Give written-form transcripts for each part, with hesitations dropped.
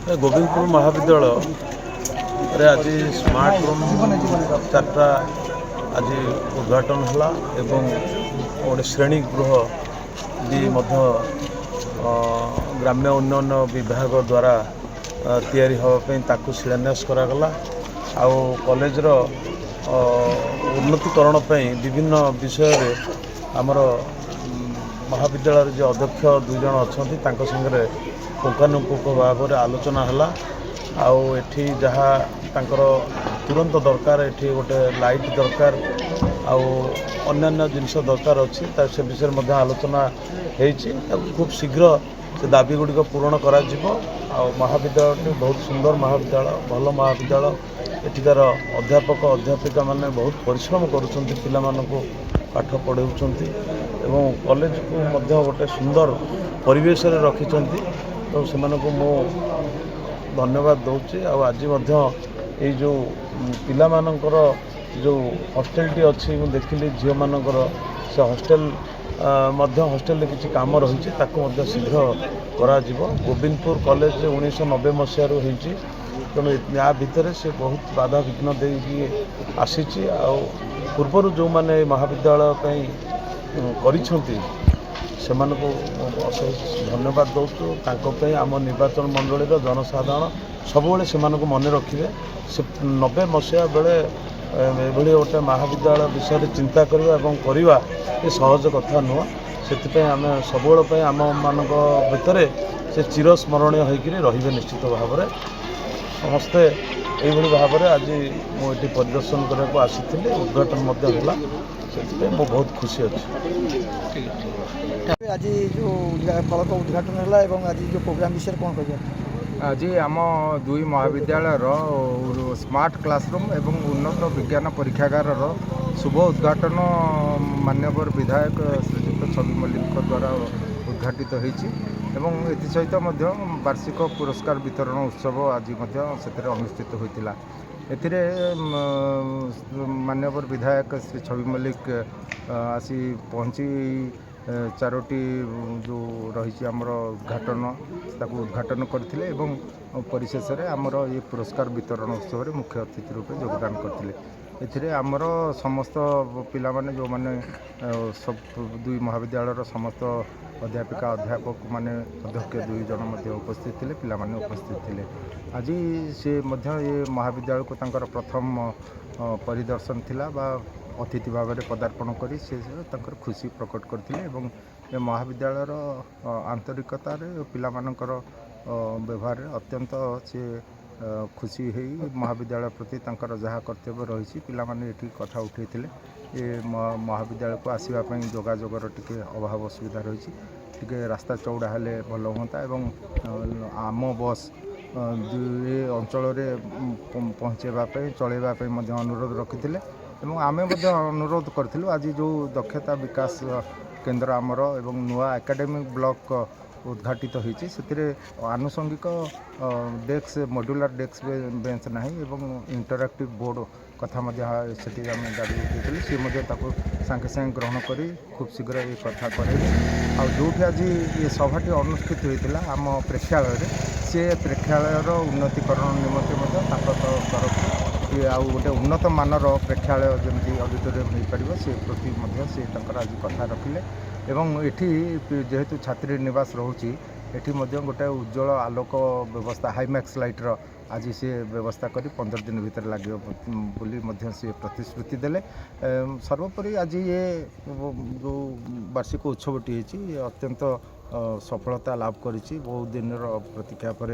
गोविंदपुर महाविद्यालय आज smart room 4टा आज उद्घाटन है एवं गोटे श्रेणी गृह भी ग्राम्य उन्नयन विभाग द्वारा तैयारी हाँपी शिलान्यास करागला आउ कॉलेजर उन्नतीकरण विभिन्न विषय आमर महाविद्यालय जो अध्यक्ष 2 जन अच्छा संगे पुंखानुपुंख भाव में आलोचना है आठी जहाँ तुरंत दरकार ये गोटे लाइट दरकार अन्य जिनस दरकार अच्छी से विषय में आलोचना खूब शीघ्र से दाबी गुड़िक पूरण कर महाविद्यालय बहुत सुंदर महाविद्यालय भल महाविद्यालय एठिकार अध्यापक अध्यापिका माने बहुत परिश्रम करुँच पिलामानंकु पाठ पढ़ाऊँच एवं कॉलेज को गोटे सुंदर परिवेश रखिंट तो से मु धन्यवाद दूसरी आज ये जो पिला मानकर जो हॉस्टेलटी अच्छी मुझे देखिली झील मानकर से हॉस्टेल किसी काम रही शीघ्र करा गोविंदपुर कॉलेज 1990 मसीह होती तेणु या भितर से बहुत बाधा विघ्न देकी आसी पूर्वर जो मैंने महाविद्यालय से अशेष धन्यवाद दूसु आम निर्वाचन मंडल जनसाधारण सब से मन रखिए से 90 मसीहा बेले एभली गोटे महाविद्यालय विषय चिंता करवा ये सहज कथा नुह से आम सब आम मान भितर से चिरस्मरणीय होकर रे निश्चित भाव में समस्ते यही भाव में आज मुझे परिदर्शन करने आसी उद्घाटन है से बहुत खुशी अच्छी। आज जो फलक उद्घाटन है आज जो प्रोग्राम विषय कौन कह आज आम 2 महाविद्यालय स्मार्ट क्लासरूम एवं उन्नत विज्ञान परीक्षागार शुभ उद्घाटन माननीय विधायक श्रीजुक्त छवि मल्लिक द्वारा उद्घाटित होती सहित वार्षिक पुरस्कार वितरण उत्सव आज से अनुष्ठित होता माननीय विधायक श्री छवि मल्लिक आसी पहुँची 4टी जो रही आमर उद्घाटन करते परिशेष आमर ये पुरस्कार वितरण उत्सव में मुख्य अतिथि रूपे योगदान करते आमर समस्त पिला माने जो माने सब 2 महाविद्यालय समस्त अध्यापिका अध्यापक माने अध्यक्ष 2 जन उपस्थित थे पिला माने उपस्थित थे आज से ये महाविद्यालय को तांकर प्रथम परिदर्शन थिला बा अतिथि भाव में पदार्पण कर खुशी प्रकट करते महाविद्यालय आंतरिकतार पिला मानकर व्यवहार अत्यंत से खुशी है महाविद्यालय प्रति जहाँ कर्तव्य रही पिला माने एठी कथा उठे ये महाविद्यालय को आसवाई जोगाजोगर टी अभाव असुविधा रही टी रास्ता चौड़ा हेले भल हाँ आम बस ये अंचल पहुँचेवाई चलैवाई अनुरोध रखी आम अनुरोध करूँ आज जो दक्षता विकास केन्द्र आमर एवं नुआ एकेडमिक ब्लॉक उद्घाटित होती से आनुषंगिक डेस्क मॉड्यूलर डेस्क बेंच ना एवं इंटरैक्टिव बोर्ड कथा से आम दाबी उठे सी सागे सागे ग्रहण कर खूब शीघ्र ये कथा करे जो आज ये सभाटी अनुष्ठित होता आम प्रेक्षालय सी प्रेक्षालयर उन्नतीकरण निमंते तरफ ये आउ गोटे उन्नत मानर प्रेक्षालय जमी ऑडिटोरियम हो पार से प्रति से आज कथा रखिले एवं एठी जेहेतु छात्री निवास रोची एठी गोटे उज्जवल आलोक व्यवस्था हाईमैक्स लाइटर आज सी व्यवस्था करी 15 दिन भीतर लगे बोली सी प्रतिश्रुति देले सर्वोपरि आज ये जो वार्षिक उत्सवटी अत्यंत सफलता लाभ करी बहुत दिन प्रतीक्षा पर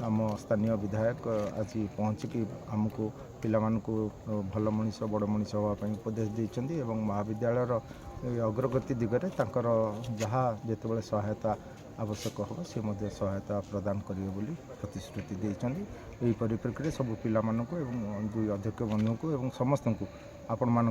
आम स्थानीय विधायक आज पहुँचिकी आमको पिला भल मनीष बड़ मनीष हाँपाई उपदेश देते महाविद्यालय अग्रगति दिगरे जहाँ जिते सहायता आवश्यक हो सी सहायता प्रदान करेंगे बोली प्रतिश्रुति देते यही परिप्रेक्षी सब पिला 2 अध्यक्ष बंधु को समस्त आपण मान